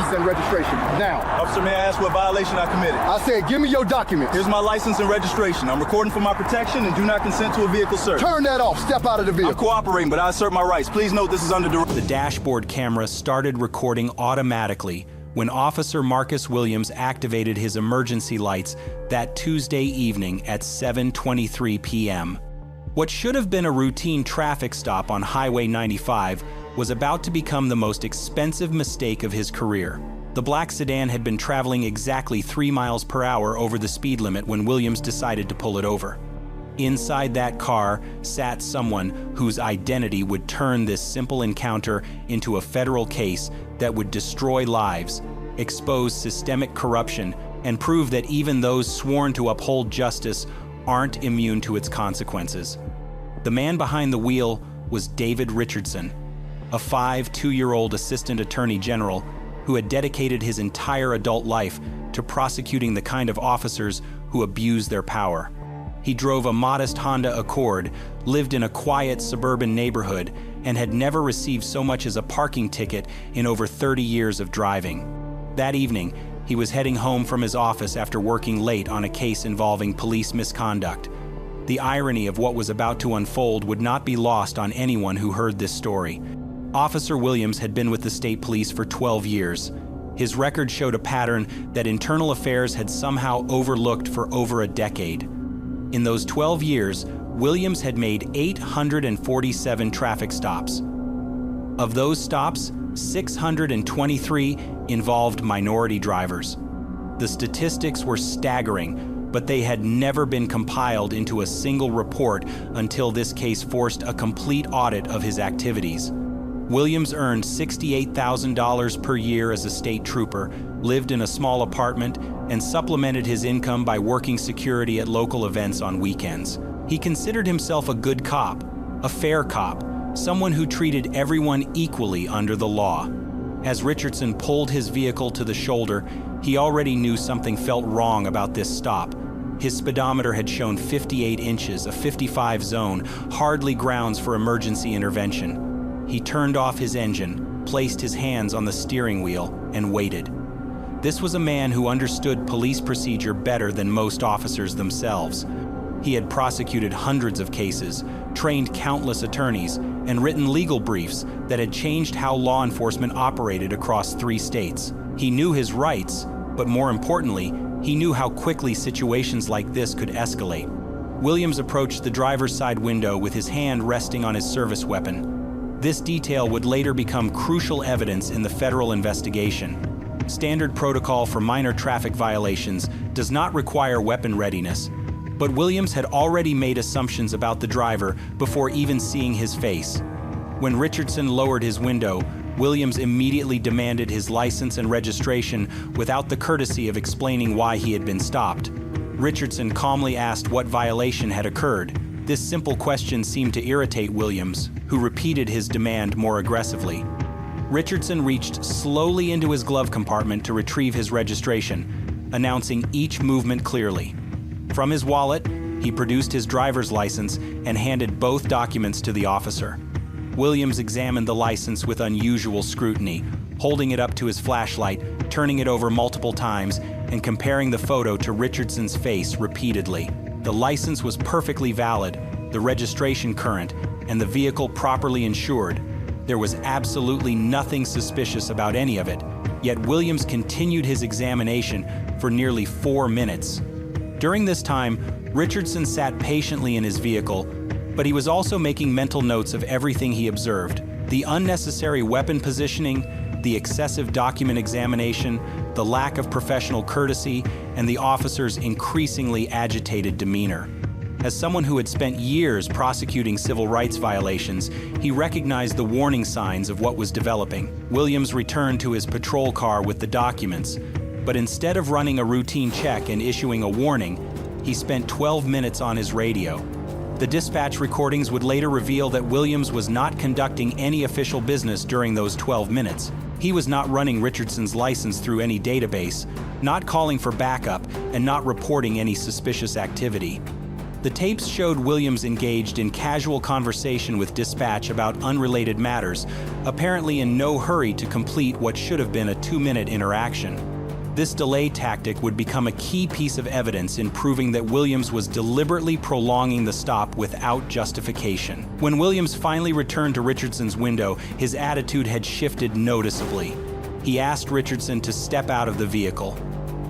license and registration, now. Officer, may I ask what violation I committed? I said, give me your documents. Here's my license and registration. I'm recording for my protection and do not consent to a vehicle search. Turn that off. Step out of the vehicle. I'm cooperating, but I assert my rights. Please note this is under duress. The dashboard camera started recording automatically when Officer Marcus Williams activated his emergency lights that Tuesday evening at 7:23 p.m. What should have been a routine traffic stop on Highway 95 was about to become the most expensive mistake of his career. The black sedan had been traveling exactly 3 miles per hour over the speed limit when Williams decided to pull it over. Inside that car sat someone whose identity would turn this simple encounter into a federal case that would destroy lives, expose systemic corruption, and prove that even those sworn to uphold justice aren't immune to its consequences. The man behind the wheel was David Richardson, a 2-year-old assistant attorney general who had dedicated his entire adult life to prosecuting the kind of officers who abuse their power. He drove a modest Honda Accord, lived in a quiet suburban neighborhood, and had never received so much as a parking ticket in over 30 years of driving. That evening, he was heading home from his office after working late on a case involving police misconduct. The irony of what was about to unfold would not be lost on anyone who heard this story. Officer Williams had been with the state police for 12 years. His record showed a pattern that internal affairs had somehow overlooked for over a decade. In those 12 years, Williams had made 847 traffic stops. Of those stops, 623 involved minority drivers. The statistics were staggering, but they had never been compiled into a single report until this case forced a complete audit of his activities. Williams earned $68,000 per year as a state trooper, lived in a small apartment, and supplemented his income by working security at local events on weekends. He considered himself a good cop, a fair cop, someone who treated everyone equally under the law. As Richardson pulled his vehicle to the shoulder, he already knew something felt wrong about this stop. His speedometer had shown 58 inches, a 55 zone, hardly grounds for emergency intervention. He turned off his engine, placed his hands on the steering wheel, and waited. This was a man who understood police procedure better than most officers themselves. He had prosecuted hundreds of cases, trained countless attorneys, and written legal briefs that had changed how law enforcement operated across 3 states. He knew his rights, but more importantly, he knew how quickly situations like this could escalate. Williams approached the driver's side window with his hand resting on his service weapon. This detail would later become crucial evidence in the federal investigation. Standard protocol for minor traffic violations does not require weapon readiness, but Williams had already made assumptions about the driver before even seeing his face. When Richardson lowered his window, Williams immediately demanded his license and registration without the courtesy of explaining why he had been stopped. Richardson calmly asked what violation had occurred. This simple question seemed to irritate Williams, who repeated his demand more aggressively. Richardson reached slowly into his glove compartment to retrieve his registration, announcing each movement clearly. From his wallet, he produced his driver's license and handed both documents to the officer. Williams examined the license with unusual scrutiny, holding it up to his flashlight, turning it over multiple times, and comparing the photo to Richardson's face repeatedly. The license was perfectly valid, the registration current, and the vehicle properly insured. There was absolutely nothing suspicious about any of it, yet Williams continued his examination for nearly 4 minutes. During this time, Richardson sat patiently in his vehicle, but he was also making mental notes of everything he observed: the unnecessary weapon positioning, the excessive document examination, the lack of professional courtesy, and the officer's increasingly agitated demeanor. As someone who had spent years prosecuting civil rights violations, he recognized the warning signs of what was developing. Williams returned to his patrol car with the documents, but instead of running a routine check and issuing a warning, he spent 12 minutes on his radio. The dispatch recordings would later reveal that Williams was not conducting any official business during those 12 minutes. He was not running Richardson's license through any database, not calling for backup, and not reporting any suspicious activity. The tapes showed Williams engaged in casual conversation with dispatch about unrelated matters, apparently in no hurry to complete what should have been a 2-minute interaction. This delay tactic would become a key piece of evidence in proving that Williams was deliberately prolonging the stop without justification. When Williams finally returned to Richardson's window, his attitude had shifted noticeably. He asked Richardson to step out of the vehicle.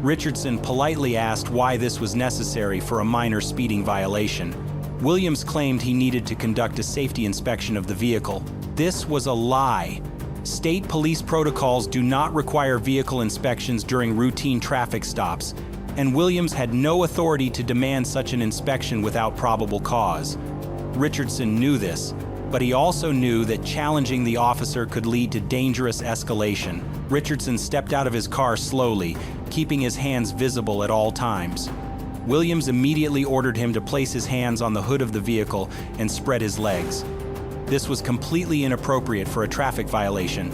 Richardson politely asked why this was necessary for a minor speeding violation. Williams claimed he needed to conduct a safety inspection of the vehicle. This was a lie. State police protocols do not require vehicle inspections during routine traffic stops, and Williams had no authority to demand such an inspection without probable cause. Richardson knew this, but he also knew that challenging the officer could lead to dangerous escalation. Richardson stepped out of his car slowly, keeping his hands visible at all times. Williams immediately ordered him to place his hands on the hood of the vehicle and spread his legs. This was completely inappropriate for a traffic violation,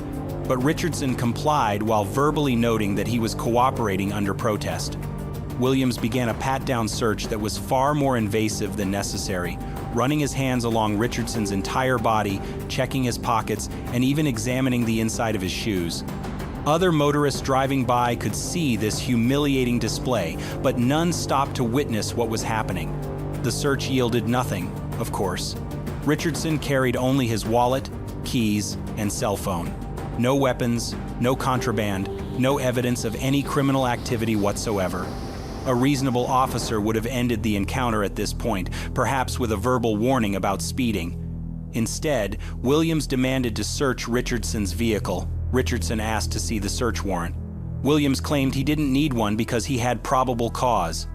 but Richardson complied while verbally noting that he was cooperating under protest. Williams began a pat-down search that was far more invasive than necessary, running his hands along Richardson's entire body, checking his pockets, and even examining the inside of his shoes. Other motorists driving by could see this humiliating display, but none stopped to witness what was happening. The search yielded nothing, of course. Richardson carried only his wallet, keys, and cell phone. No weapons, no contraband, no evidence of any criminal activity whatsoever. A reasonable officer would have ended the encounter at this point, perhaps with a verbal warning about speeding. Instead, Williams demanded to search Richardson's vehicle. Richardson asked to see the search warrant. Williams claimed he didn't need one because he had probable cause.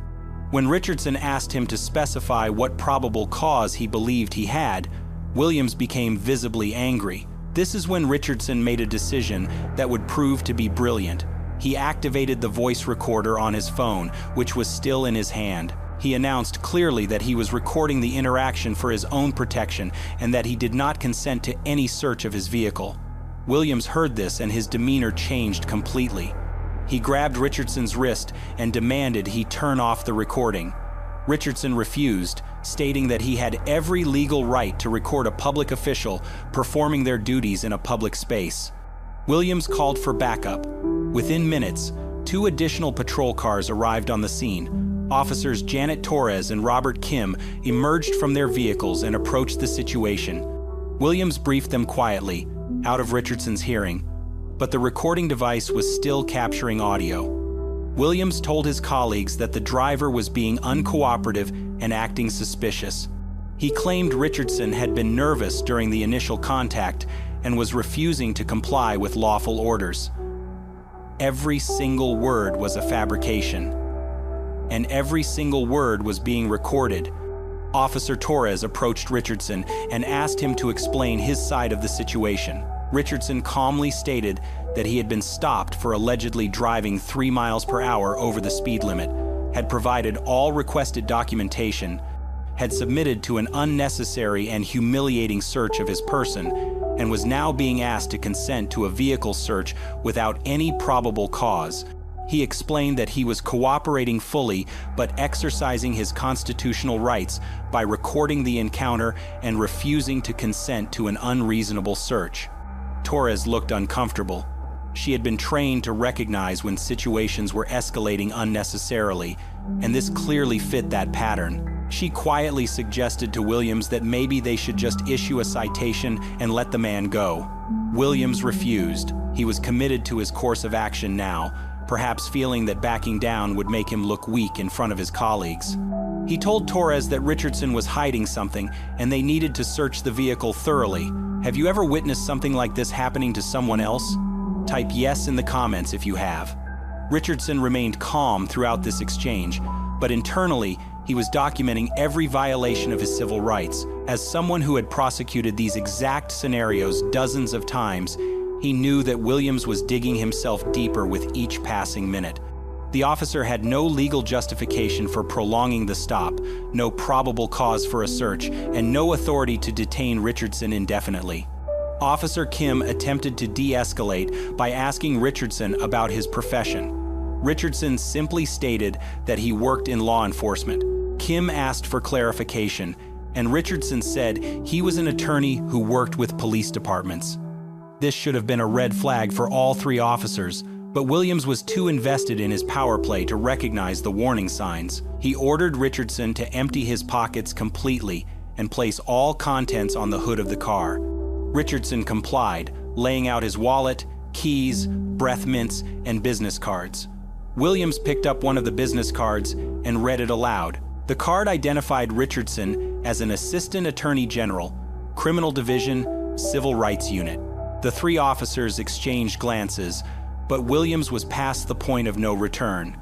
When Richardson asked him to specify what probable cause he believed he had, Williams became visibly angry. This is when Richardson made a decision that would prove to be brilliant. He activated the voice recorder on his phone, which was still in his hand. He announced clearly that he was recording the interaction for his own protection and that he did not consent to any search of his vehicle. Williams heard this and his demeanor changed completely. He grabbed Richardson's wrist and demanded he turn off the recording. Richardson refused, stating that he had every legal right to record a public official performing their duties in a public space. Williams called for backup. Within minutes, 2 additional patrol cars arrived on the scene. Officers Janet Torres and Robert Kim emerged from their vehicles and approached the situation. Williams briefed them quietly, out of Richardson's hearing, but the recording device was still capturing audio. Williams told his colleagues that the driver was being uncooperative and acting suspicious. He claimed Richardson had been nervous during the initial contact and was refusing to comply with lawful orders. Every single word was a fabrication, and every single word was being recorded. Officer Torres approached Richardson and asked him to explain his side of the situation. Richardson calmly stated that he had been stopped for allegedly driving 3 miles per hour over the speed limit, had provided all requested documentation, had submitted to an unnecessary and humiliating search of his person, and was now being asked to consent to a vehicle search without any probable cause. He explained that he was cooperating fully but exercising his constitutional rights by recording the encounter and refusing to consent to an unreasonable search. Torres looked uncomfortable. She had been trained to recognize when situations were escalating unnecessarily, and this clearly fit that pattern. She quietly suggested to Williams that maybe they should just issue a citation and let the man go. Williams refused. He was committed to his course of action now, perhaps feeling that backing down would make him look weak in front of his colleagues. He told Torres that Richardson was hiding something and they needed to search the vehicle thoroughly. Have you ever witnessed something like this happening to someone else? Type yes in the comments if you have. Richardson remained calm throughout this exchange, but internally, he was documenting every violation of his civil rights. As someone who had prosecuted these exact scenarios dozens of times, he knew that Williams was digging himself deeper with each passing minute. The officer had no legal justification for prolonging the stop, no probable cause for a search, and no authority to detain Richardson indefinitely. Officer Kim attempted to de-escalate by asking Richardson about his profession. Richardson simply stated that he worked in law enforcement. Kim asked for clarification, and Richardson said he was an attorney who worked with police departments. This should have been a red flag for all three officers, but Williams was too invested in his power play to recognize the warning signs. He ordered Richardson to empty his pockets completely and place all contents on the hood of the car. Richardson complied, laying out his wallet, keys, breath mints, and business cards. Williams picked up one of the business cards and read it aloud. The card identified Richardson as an Assistant Attorney General, Criminal Division, Civil Rights Unit. The three officers exchanged glances, but Williams was past the point of no return.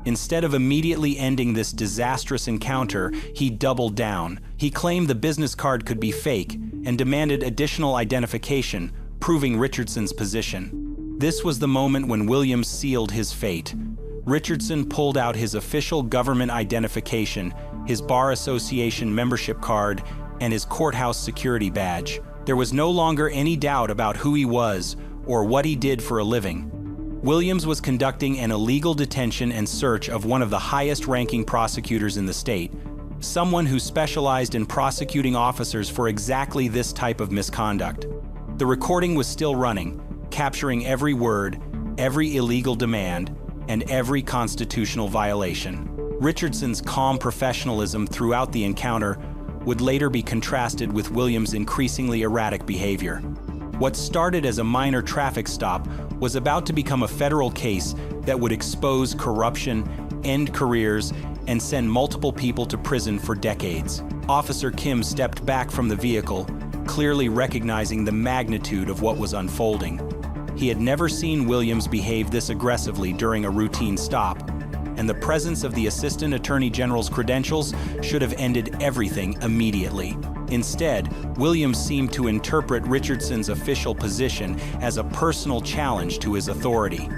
Instead of immediately ending this disastrous encounter, he doubled down. He claimed the business card could be fake and demanded additional identification, proving Richardson's position. This was the moment when Williams sealed his fate. Richardson pulled out his official government identification, his Bar Association membership card, and his courthouse security badge. There was no longer any doubt about who he was or what he did for a living. Williams was conducting an illegal detention and search of one of the highest-ranking prosecutors in the state, someone who specialized in prosecuting officers for exactly this type of misconduct. The recording was still running, capturing every word, every illegal demand, and every constitutional violation. Richardson's calm professionalism throughout the encounter would later be contrasted with Williams' increasingly erratic behavior. What started as a minor traffic stop was about to become a federal case that would expose corruption, end careers, and send multiple people to prison for decades. Officer Kim stepped back from the vehicle, clearly recognizing the magnitude of what was unfolding. He had never seen Williams behave this aggressively during a routine stop, and the presence of the Assistant Attorney General's credentials should have ended everything immediately. Instead, Williams seemed to interpret Richardson's official position as a personal challenge to his authority.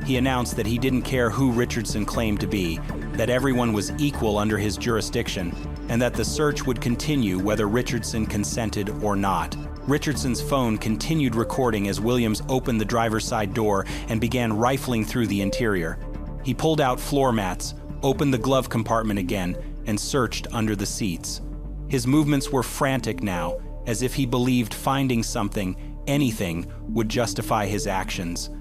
He announced that he didn't care who Richardson claimed to be, that everyone was equal under his jurisdiction, and that the search would continue whether Richardson consented or not. Richardson's phone continued recording as Williams opened the driver's side door and began rifling through the interior. He pulled out floor mats, opened the glove compartment again, and searched under the seats. His movements were frantic now, as if he believed finding something, anything, would justify his actions.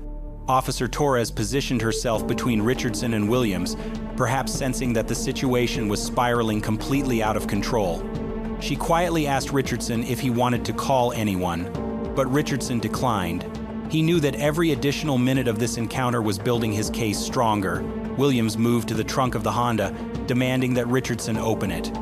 Officer Torres positioned herself between Richardson and Williams, perhaps sensing that the situation was spiraling completely out of control. She quietly asked Richardson if he wanted to call anyone, but Richardson declined. He knew that every additional minute of this encounter was building his case stronger. Williams moved to the trunk of the Honda, demanding that Richardson open it.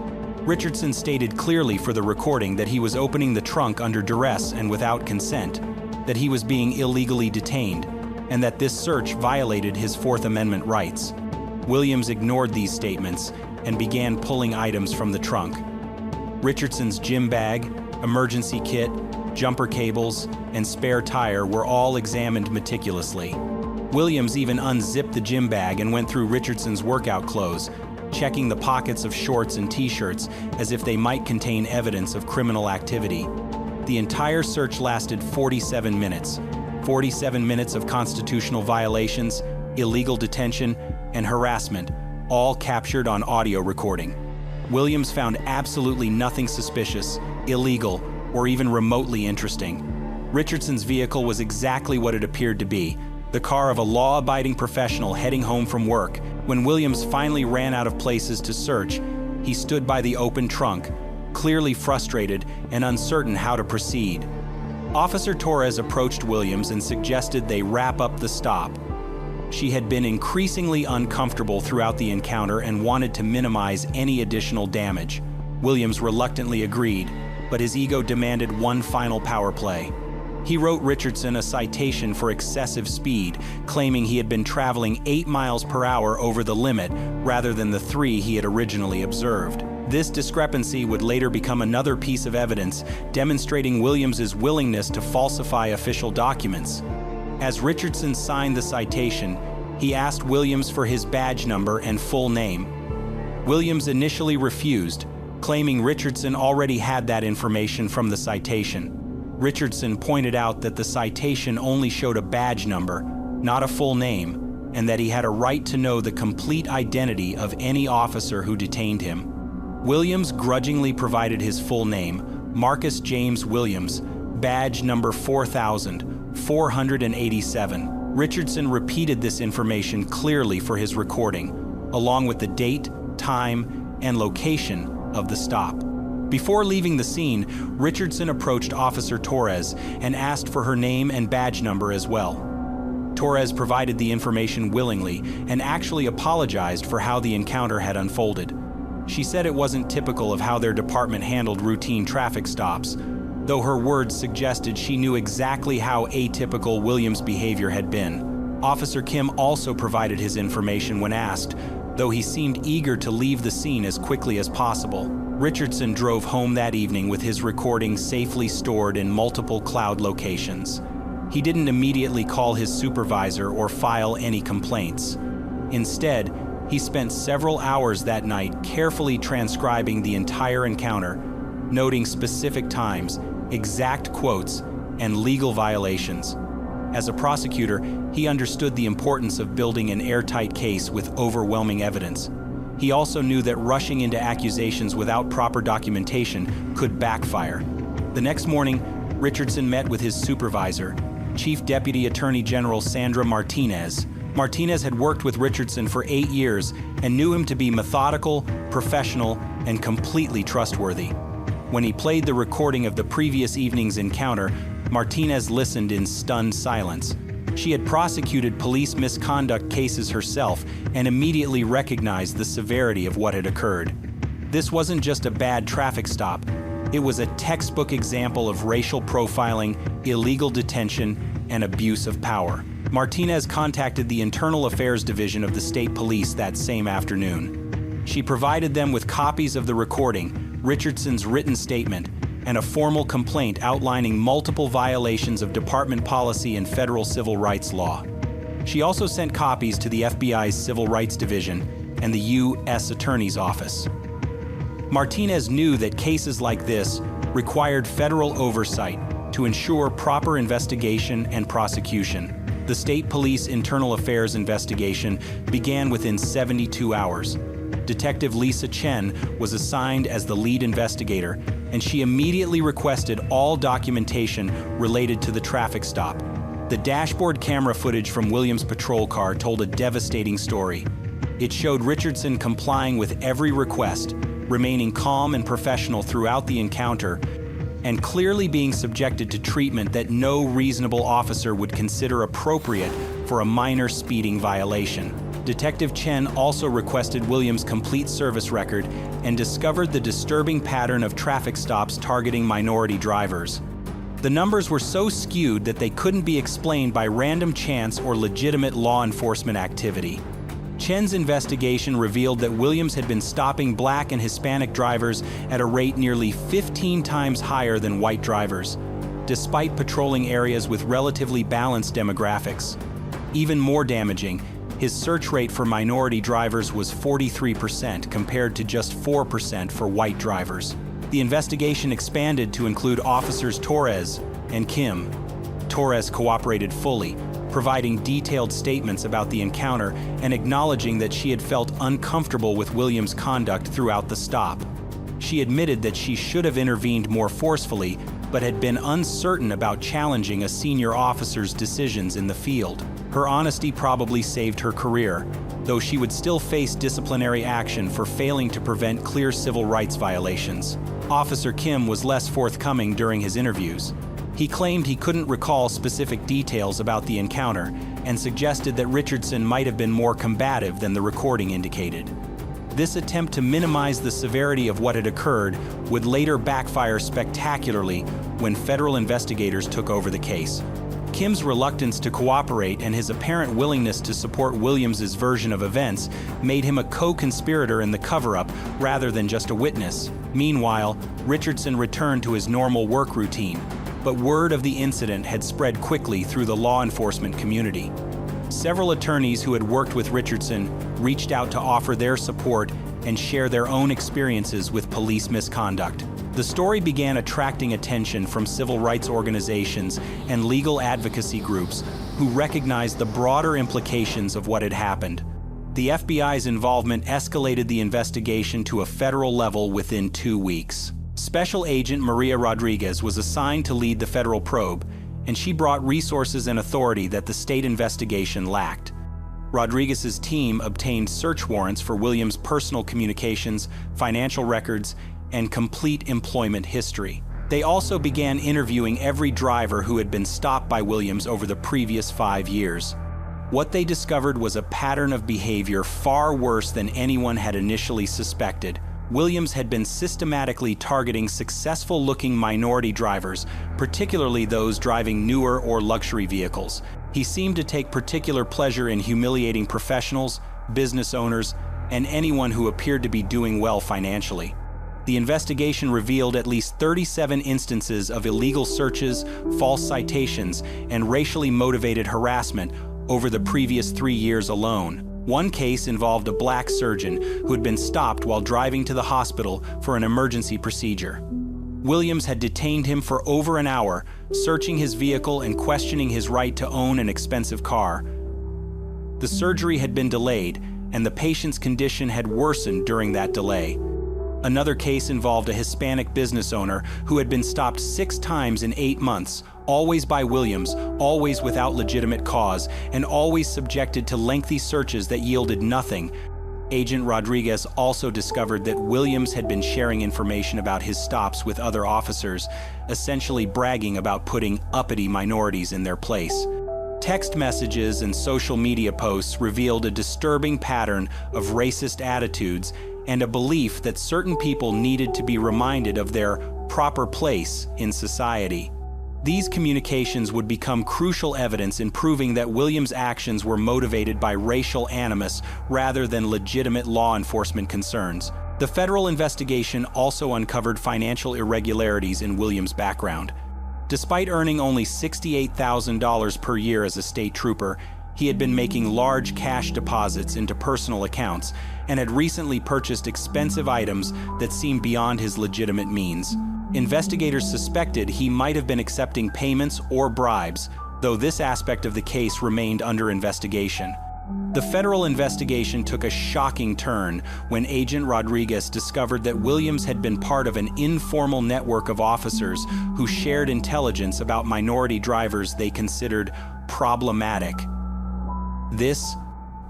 Richardson stated clearly for the recording that he was opening the trunk under duress and without consent, that he was being illegally detained, and that this search violated his Fourth Amendment rights. Williams ignored these statements and began pulling items from the trunk. Richardson's gym bag, emergency kit, jumper cables, and spare tire were all examined meticulously. Williams even unzipped the gym bag and went through Richardson's workout clothes, checking the pockets of shorts and t-shirts as if they might contain evidence of criminal activity. The entire search lasted 47 minutes. 47 minutes of constitutional violations, illegal detention, and harassment, all captured on audio recording. Williams found absolutely nothing suspicious, illegal, or even remotely interesting. Richardson's vehicle was exactly what it appeared to be, the car of a law-abiding professional heading home from work. When Williams finally ran out of places to search, he stood by the open trunk, clearly frustrated and uncertain how to proceed. Officer Torres approached Williams and suggested they wrap up the stop. She had been increasingly uncomfortable throughout the encounter and wanted to minimize any additional damage. Williams reluctantly agreed, but his ego demanded one final power play. He wrote Richardson a citation for excessive speed, claiming he had been traveling 8 miles per hour over the limit rather than the 3 he had originally observed. This discrepancy would later become another piece of evidence demonstrating Williams's willingness to falsify official documents. As Richardson signed the citation, he asked Williams for his badge number and full name. Williams initially refused, claiming Richardson already had that information from the citation. Richardson pointed out that the citation only showed a badge number, not a full name, and that he had a right to know the complete identity of any officer who detained him. Williams grudgingly provided his full name, Marcus James Williams, badge number 4,487. Richardson repeated this information clearly for his recording, along with the date, time, and location of the stop. Before leaving the scene, Richardson approached Officer Torres and asked for her name and badge number as well. Torres provided the information willingly and actually apologized for how the encounter had unfolded. She said it wasn't typical of how their department handled routine traffic stops, though her words suggested she knew exactly how atypical Williams' behavior had been. Officer Kim also provided his information when asked, though he seemed eager to leave the scene as quickly as possible. Richardson drove home that evening with his recording safely stored in multiple cloud locations. He didn't immediately call his supervisor or file any complaints. Instead, he spent several hours that night carefully transcribing the entire encounter, noting specific times, exact quotes, and legal violations. As a prosecutor, he understood the importance of building an airtight case with overwhelming evidence. He also knew that rushing into accusations without proper documentation could backfire. The next morning, Richardson met with his supervisor, Chief Deputy Attorney General Sandra Martinez. Martinez had worked with Richardson for 8 years and knew him to be methodical, professional, and completely trustworthy. When he played the recording of the previous evening's encounter, Martinez listened in stunned silence. She had prosecuted police misconduct cases herself and immediately recognized the severity of what had occurred. This wasn't just a bad traffic stop. It was a textbook example of racial profiling, illegal detention, and abuse of power. Martinez contacted the Internal Affairs Division of the State Police that same afternoon. She provided them with copies of the recording, Richardson's written statement, and a formal complaint outlining multiple violations of department policy and federal civil rights law. She also sent copies to the FBI's Civil Rights Division and the U.S. Attorney's Office. Martinez knew that cases like this required federal oversight to ensure proper investigation and prosecution. The State Police Internal Affairs investigation began within 72 hours. Detective Lisa Chen was assigned as the lead investigator, and she immediately requested all documentation related to the traffic stop. The dashboard camera footage from Williams' patrol car told a devastating story. It showed Richardson complying with every request, remaining calm and professional throughout the encounter, and clearly being subjected to treatment that no reasonable officer would consider appropriate for a minor speeding violation. Detective Chen also requested Williams' complete service record and discovered the disturbing pattern of traffic stops targeting minority drivers. The numbers were so skewed that they couldn't be explained by random chance or legitimate law enforcement activity. Chen's investigation revealed that Williams had been stopping Black and Hispanic drivers at a rate nearly 15 times higher than white drivers, despite patrolling areas with relatively balanced demographics. Even more damaging, his search rate for minority drivers was 43% compared to just 4% for white drivers. The investigation expanded to include officers Torres and Kim. Torres cooperated fully, providing detailed statements about the encounter and acknowledging that she had felt uncomfortable with Williams' conduct throughout the stop. She admitted that she should have intervened more forcefully, but had been uncertain about challenging a senior officer's decisions in the field. Her honesty probably saved her career, though she would still face disciplinary action for failing to prevent clear civil rights violations. Officer Kim was less forthcoming during his interviews. He claimed he couldn't recall specific details about the encounter and suggested that Richardson might have been more combative than the recording indicated. This attempt to minimize the severity of what had occurred would later backfire spectacularly when federal investigators took over the case. Kim's reluctance to cooperate and his apparent willingness to support Williams' version of events made him a co-conspirator in the cover-up rather than just a witness. Meanwhile, Richardson returned to his normal work routine, but word of the incident had spread quickly through the law enforcement community. Several attorneys who had worked with Richardson reached out to offer their support and share their own experiences with police misconduct. The story began attracting attention from civil rights organizations and legal advocacy groups who recognized the broader implications of what had happened. The FBI's involvement escalated the investigation to a federal level within 2 weeks. Special Agent Maria Rodriguez was assigned to lead the federal probe, and she brought resources and authority that the state investigation lacked. Rodriguez's team obtained search warrants for Williams' personal communications, financial records, and complete employment history. They also began interviewing every driver who had been stopped by Williams over the previous 5 years. What they discovered was a pattern of behavior far worse than anyone had initially suspected. Williams had been systematically targeting successful-looking minority drivers, particularly those driving newer or luxury vehicles. He seemed to take particular pleasure in humiliating professionals, business owners, and anyone who appeared to be doing well financially. The investigation revealed at least 37 instances of illegal searches, false citations, and racially motivated harassment over the previous 3 years alone. One case involved a black surgeon who had been stopped while driving to the hospital for an emergency procedure. Williams had detained him for over an hour, searching his vehicle and questioning his right to own an expensive car. The surgery had been delayed, and the patient's condition had worsened during that delay. Another case involved a Hispanic business owner who had been stopped 6 times in 8 months, always by Williams, always without legitimate cause, and always subjected to lengthy searches that yielded nothing. Agent Rodriguez also discovered that Williams had been sharing information about his stops with other officers, essentially bragging about putting uppity minorities in their place. Text messages and social media posts revealed a disturbing pattern of racist attitudes and a belief that certain people needed to be reminded of their proper place in society. These communications would become crucial evidence in proving that Williams' actions were motivated by racial animus rather than legitimate law enforcement concerns. The federal investigation also uncovered financial irregularities in Williams' background. Despite earning only $68,000 per year as a state trooper, he had been making large cash deposits into personal accounts and had recently purchased expensive items that seemed beyond his legitimate means. Investigators suspected he might have been accepting payments or bribes, though this aspect of the case remained under investigation. The federal investigation took a shocking turn when Agent Rodriguez discovered that Williams had been part of an informal network of officers who shared intelligence about minority drivers they considered problematic. This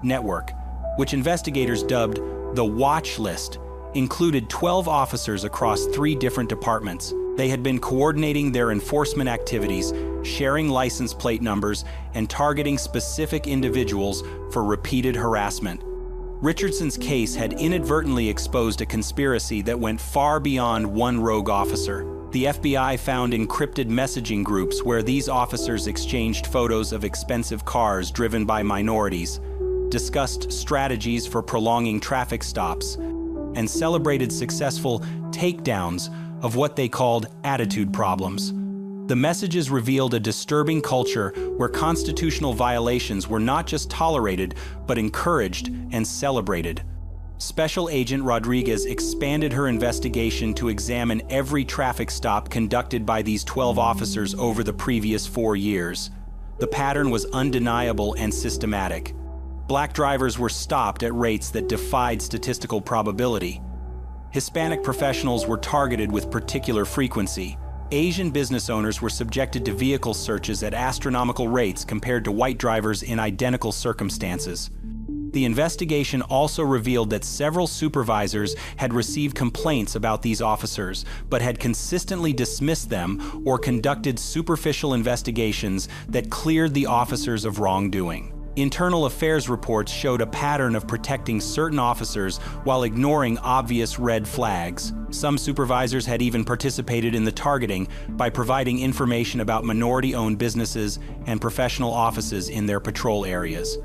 network, which investigators dubbed the Watch List, included 12 officers across 3 different departments. They had been coordinating their enforcement activities, sharing license plate numbers, and targeting specific individuals for repeated harassment. Richardson's case had inadvertently exposed a conspiracy that went far beyond one rogue officer. The FBI found encrypted messaging groups where these officers exchanged photos of expensive cars driven by minorities, discussed strategies for prolonging traffic stops, and celebrated successful takedowns of what they called attitude problems. The messages revealed a disturbing culture where constitutional violations were not just tolerated, but encouraged and celebrated. Special Agent Rodriguez expanded her investigation to examine every traffic stop conducted by these 12 officers over the previous 4 years. The pattern was undeniable and systematic. Black drivers were stopped at rates that defied statistical probability. Hispanic professionals were targeted with particular frequency. Asian business owners were subjected to vehicle searches at astronomical rates compared to white drivers in identical circumstances. The investigation also revealed that several supervisors had received complaints about these officers, but had consistently dismissed them or conducted superficial investigations that cleared the officers of wrongdoing. Internal affairs reports showed a pattern of protecting certain officers while ignoring obvious red flags. Some supervisors had even participated in the targeting by providing information about minority-owned businesses and professional offices in their patrol areas.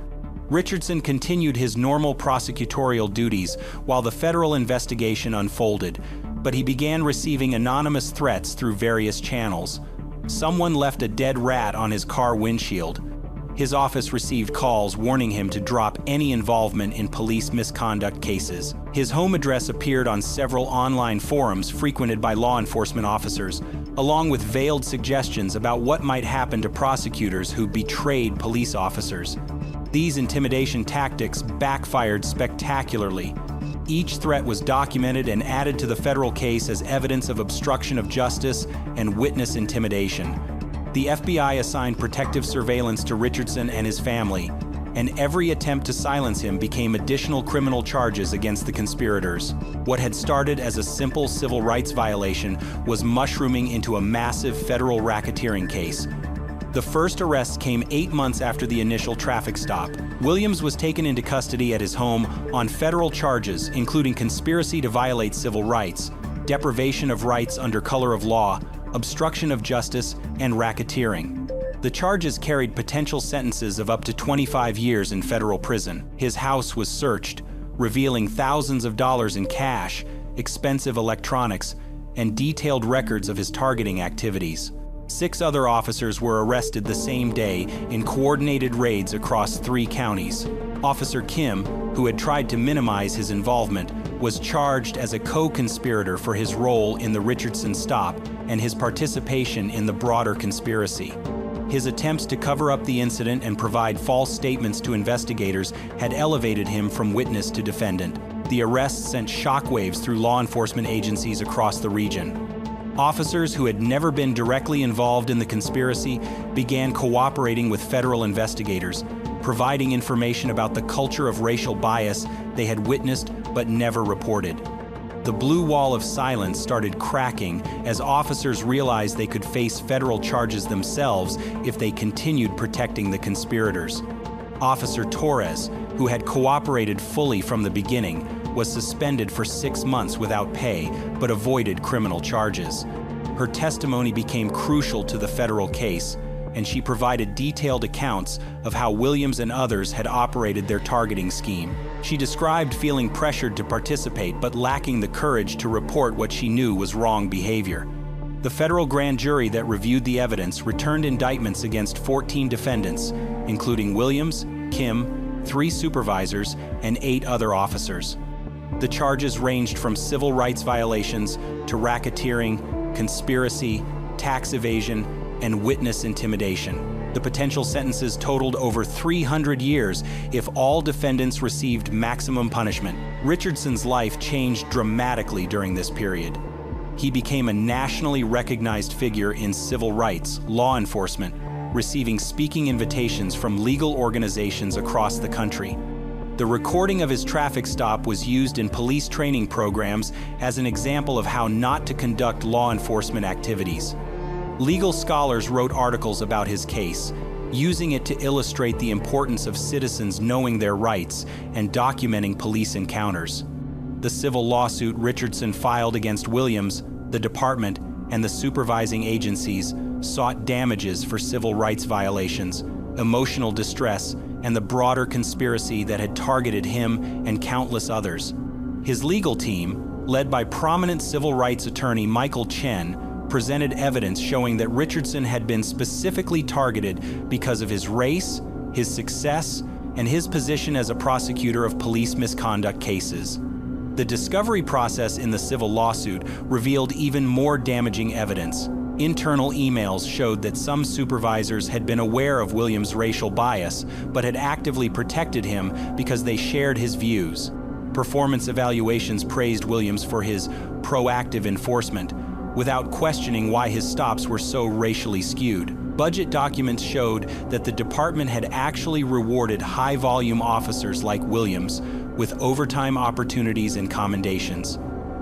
Richardson continued his normal prosecutorial duties while the federal investigation unfolded, but he began receiving anonymous threats through various channels. Someone left a dead rat on his car windshield. His office received calls warning him to drop any involvement in police misconduct cases. His home address appeared on several online forums frequented by law enforcement officers, along with veiled suggestions about what might happen to prosecutors who betrayed police officers. These intimidation tactics backfired spectacularly. Each threat was documented and added to the federal case as evidence of obstruction of justice and witness intimidation. The FBI assigned protective surveillance to Richardson and his family, and every attempt to silence him became additional criminal charges against the conspirators. What had started as a simple civil rights violation was mushrooming into a massive federal racketeering case. The first arrests came 8 months after the initial traffic stop. Williams was taken into custody at his home on federal charges, including conspiracy to violate civil rights, deprivation of rights under color of law, obstruction of justice, and racketeering. The charges carried potential sentences of up to 25 years in federal prison. His house was searched, revealing thousands of dollars in cash, expensive electronics, and detailed records of his targeting activities. 6 other officers were arrested the same day in coordinated raids across 3 counties. Officer Kim, who had tried to minimize his involvement, was charged as a co-conspirator for his role in the Richardson stop and his participation in the broader conspiracy. His attempts to cover up the incident and provide false statements to investigators had elevated him from witness to defendant. The arrest sent shockwaves through law enforcement agencies across the region. Officers who had never been directly involved in the conspiracy began cooperating with federal investigators, providing information about the culture of racial bias they had witnessed but never reported. The blue wall of silence started cracking as officers realized they could face federal charges themselves if they continued protecting the conspirators. Officer Torres, who had cooperated fully from the beginning, was suspended for 6 months without pay, but avoided criminal charges. Her testimony became crucial to the federal case, and she provided detailed accounts of how Williams and others had operated their targeting scheme. She described feeling pressured to participate, but lacking the courage to report what she knew was wrong behavior. The federal grand jury that reviewed the evidence returned indictments against 14 defendants, including Williams, Kim, 3 supervisors, and 8 other officers. The charges ranged from civil rights violations to racketeering, conspiracy, tax evasion, and witness intimidation. The potential sentences totaled over 300 years if all defendants received maximum punishment. Richardson's life changed dramatically during this period. He became a nationally recognized figure in civil rights, law enforcement, receiving speaking invitations from legal organizations across the country. The recording of his traffic stop was used in police training programs as an example of how not to conduct law enforcement activities. Legal scholars wrote articles about his case, using it to illustrate the importance of citizens knowing their rights and documenting police encounters. The civil lawsuit Richardson filed against Williams, the department, and the supervising agencies sought damages for civil rights violations, emotional distress, and the broader conspiracy that had targeted him and countless others. His legal team, led by prominent civil rights attorney Michael Chen, presented evidence showing that Richardson had been specifically targeted because of his race, his success, and his position as a prosecutor of police misconduct cases. The discovery process in the civil lawsuit revealed even more damaging evidence. Internal emails showed that some supervisors had been aware of Williams' racial bias, but had actively protected him because they shared his views. Performance evaluations praised Williams for his proactive enforcement, without questioning why his stops were so racially skewed. Budget documents showed that the department had actually rewarded high-volume officers like Williams with overtime opportunities and commendations.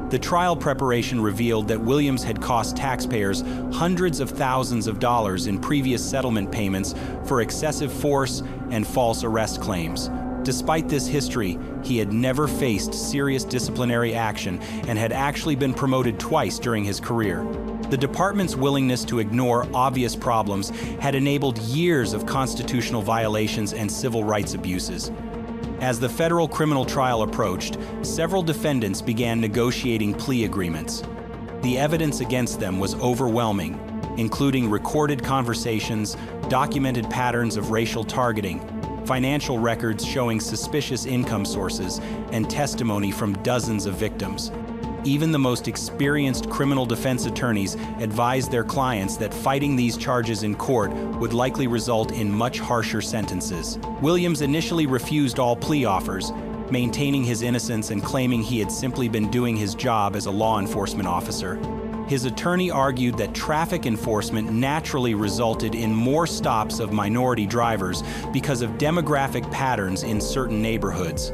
The trial preparation revealed that Williams had cost taxpayers hundreds of thousands of dollars in previous settlement payments for excessive force and false arrest claims. Despite this history, he had never faced serious disciplinary action and had actually been promoted twice during his career. The department's willingness to ignore obvious problems had enabled years of constitutional violations and civil rights abuses. As the federal criminal trial approached, several defendants began negotiating plea agreements. The evidence against them was overwhelming, including recorded conversations, documented patterns of racial targeting, financial records showing suspicious income sources, and testimony from dozens of victims. Even the most experienced criminal defense attorneys advised their clients that fighting these charges in court would likely result in much harsher sentences. Williams initially refused all plea offers, maintaining his innocence and claiming he had simply been doing his job as a law enforcement officer. His attorney argued that traffic enforcement naturally resulted in more stops of minority drivers because of demographic patterns in certain neighborhoods.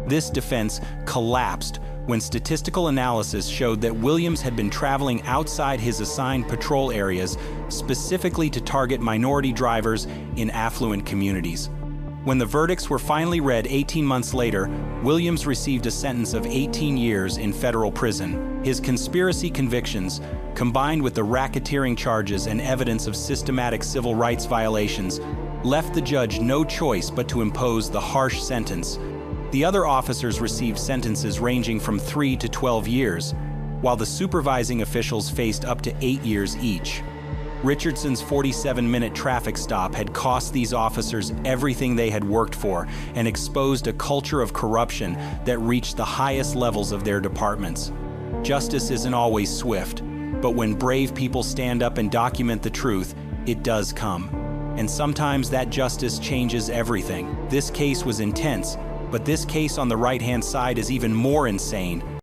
This defense collapsed when statistical analysis showed that Williams had been traveling outside his assigned patrol areas specifically to target minority drivers in affluent communities. When the verdicts were finally read 18 months later, Williams received a sentence of 18 years in federal prison. His conspiracy convictions, combined with the racketeering charges and evidence of systematic civil rights violations, left the judge no choice but to impose the harsh sentence. The other officers received sentences ranging from 3 to 12 years, while the supervising officials faced up to 8 years each. Richardson's 47-minute traffic stop had cost these officers everything they had worked for and exposed a culture of corruption that reached the highest levels of their departments. Justice isn't always swift, but when brave people stand up and document the truth, it does come. And sometimes that justice changes everything. This case was intense, but this case on the right-hand side is even more insane.